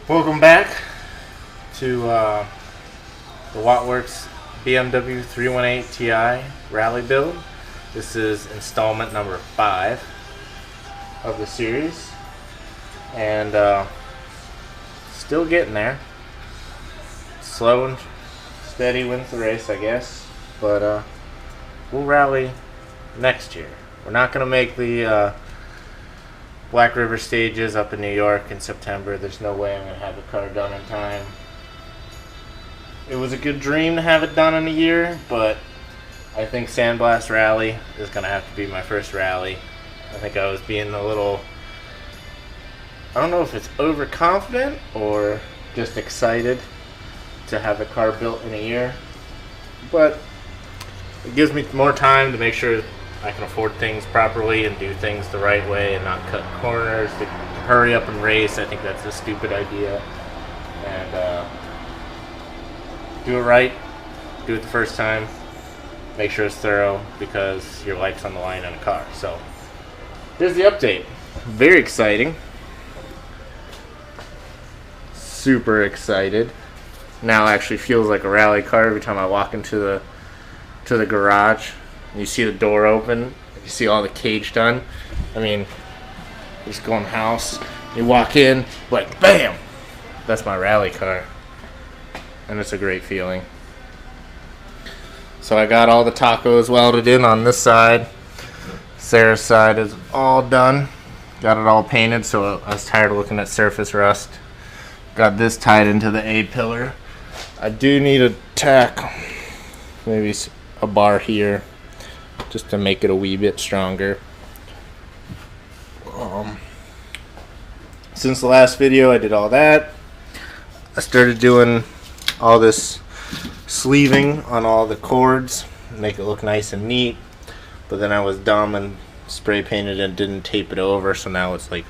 Welcome back to the Wattworks BMW 318 Ti rally build. This is installment number 5 of the series, and still getting there. Slow and steady wins the race, I guess, but we'll rally next year. We're not going to make the Black River stages up in New York in September. There's no way I'm going to have the car done in time. It was a good dream to have it done in a year, but I think Sandblast Rally is going to have to be my first rally. I think I was being a little, I don't know if it's overconfident or just excited to have the car built in a year, but it gives me more time to make sure I can afford things properly and do things the right way and not cut corners to hurry up and race. I think that's a stupid idea. And do it right. Do it the first time. Make sure it's thorough because your life's on the line in a car. So here's the update. Very exciting. Super excited. Now actually feels like a rally car every time I walk into the garage. You see the door open, you see all the cage done. I mean, you just go in the house, you walk in, like, bam! That's my rally car. And it's a great feeling. So I got all the tacos welded in on this side. Sarah's side is all done. Got it all painted, so I was tired of looking at surface rust. Got this tied into the A-pillar. I do need to tack maybe a bar here, just to make it a wee bit stronger. Since the last video I did all that. I started doing all this sleeving on all the cords, make it look nice and neat, but then I was dumb and spray painted and didn't tape it over, so now it's like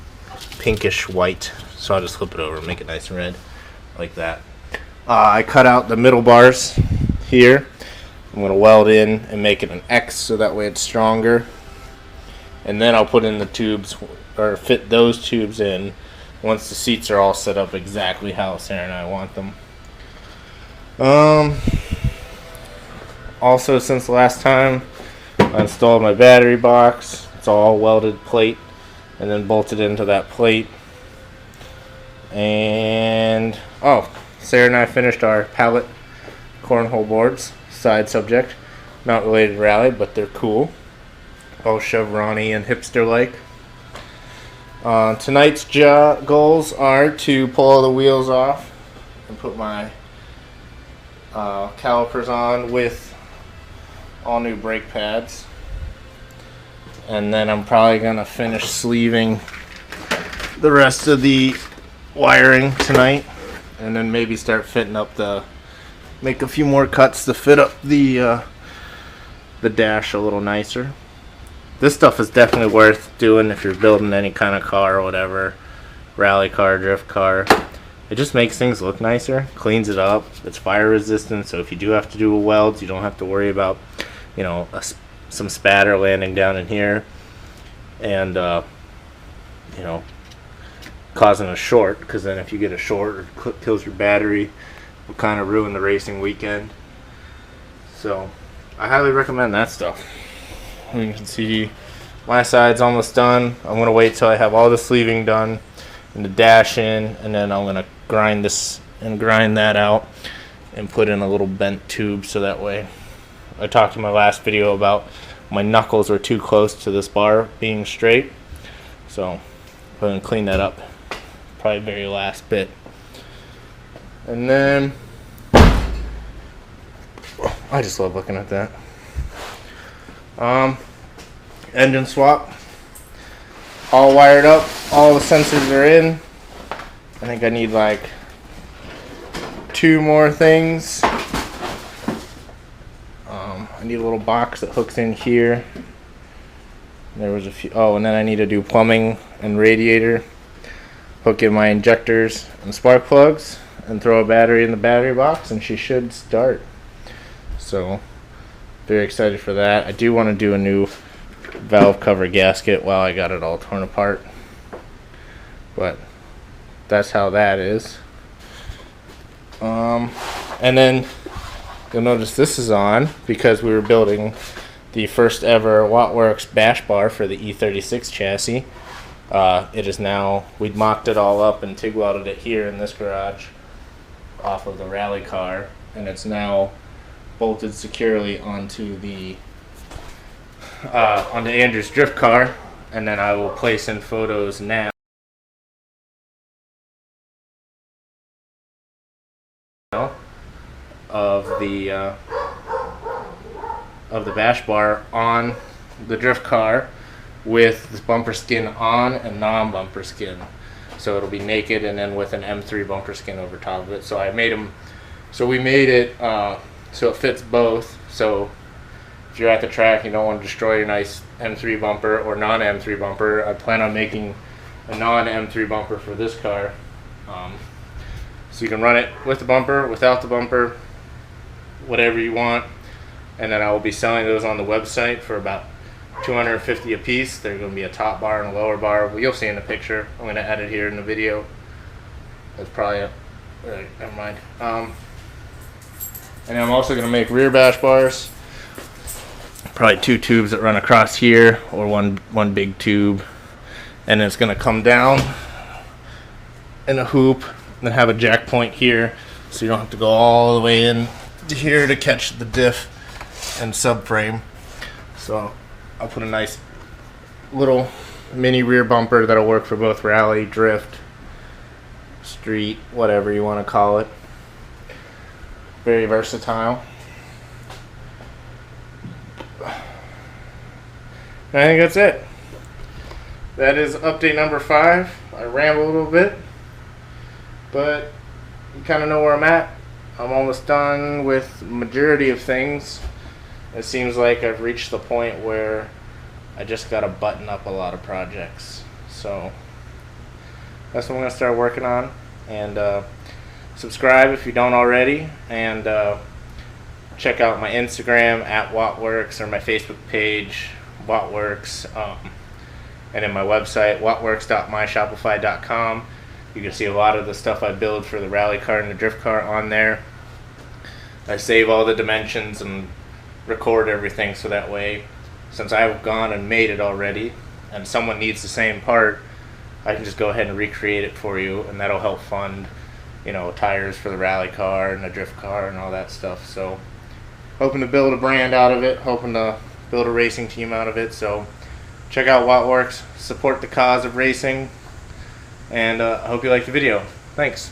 pinkish white, so I'll just flip it over and make it nice and red like that. I cut out the middle bars here. I'm going to weld in and make it an X so that way it's stronger. And then I'll put in the tubes, or fit those tubes in once the seats are all set up exactly how Sarah and I want them. Also, since the last time I installed my battery box, it's all welded plate and then bolted into that plate. And, Sarah and I finished our pallet cornhole boards. Side subject, not related to rally, but they're cool. All chevron-y and hipster-like. Tonight's goals are to pull all the wheels off and put my calipers on with all new brake pads. And then I'm probably going to finish sleeving the rest of the wiring tonight, and then maybe start fitting up make a few more cuts to fit up the dash a little nicer. This stuff is definitely worth doing if you're building any kind of car or whatever, rally car, drift car. It just makes things look nicer, cleans it up. It's fire resistant, so if you do have to do a weld, you don't have to worry about, some spatter landing down in here and causing a short, because then if you get a short or kills your battery, will kind of ruin the racing weekend. So I highly recommend that stuff. You can see my side's almost done. I'm going to wait till I have all the sleeving done and the dash in, and then I'm going to grind this and grind that out and put in a little bent tube, so that way I talked in my last video about my knuckles were too close to this bar being straight, so I'm going to clean that up, probably very last bit. And then, I just love looking at that. Engine swap. All wired up. All the sensors are in. I think I need like 2 more things. I need a little box that hooks in here. There was a few. And then I need to do plumbing and radiator. Hook in my injectors and spark plugs, and throw a battery in the battery box, and she should start. So very excited for that. I do want to do a new valve cover gasket while I got it all torn apart, but that's how that is. And then you'll notice this is on because we were building the first ever Wattworks bash bar for the E36 chassis. It is now, we'd mocked it all up and TIG welded it here in this garage off of the rally car, and it's now bolted securely onto the onto Andrew's drift car, and then I will place in photos now of the bash bar on the drift car with the bumper skin on and non-bumper skin. So it'll be naked and then with an M3 bumper skin over top of it. So I made them, so we made it so it fits both. So if you're at the track, you don't want to destroy your nice M3 bumper or non-M3 bumper, I plan on making a non-M3 bumper for this car. So you can run it with the bumper, without the bumper, whatever you want. And then I will be selling those on the website for about $250 a piece. There's going to be a top bar and a lower bar. Well, you'll see in the picture. I'm going to add it here in the video. That's probably a, never mind. And then I'm also going to make rear bash bars. Probably 2 tubes that run across here, or one big tube. And it's going to come down in a hoop, and then have a jack point here, so you don't have to go all the way in to here to catch the diff and subframe. So I'll put a nice little mini rear bumper that'll work for both rally, drift, street, whatever you want to call it. Very versatile. And I think that's it. That is update number 5. I rambled a little bit, but you kind of know where I'm at. I'm almost done with the majority of things. It seems like I've reached the point where I just got to button up a lot of projects. So that's what I'm going to start working on. And subscribe if you don't already. And check out my Instagram at Wattworks, or my Facebook page, Wattworks. And then my website, wattworks.myshopify.com. You can see a lot of the stuff I build for the rally car and the drift car on there. I save all the dimensions and record everything, so that way, since I've gone and made it already and someone needs the same part, I can just go ahead and recreate it for you, and that'll help fund, you know, tires for the rally car and the drift car and all that stuff. So hoping to build a brand out of it, hoping to build a racing team out of it. So check out Wattworks, support the cause of racing, and I hope you like the video. Thanks.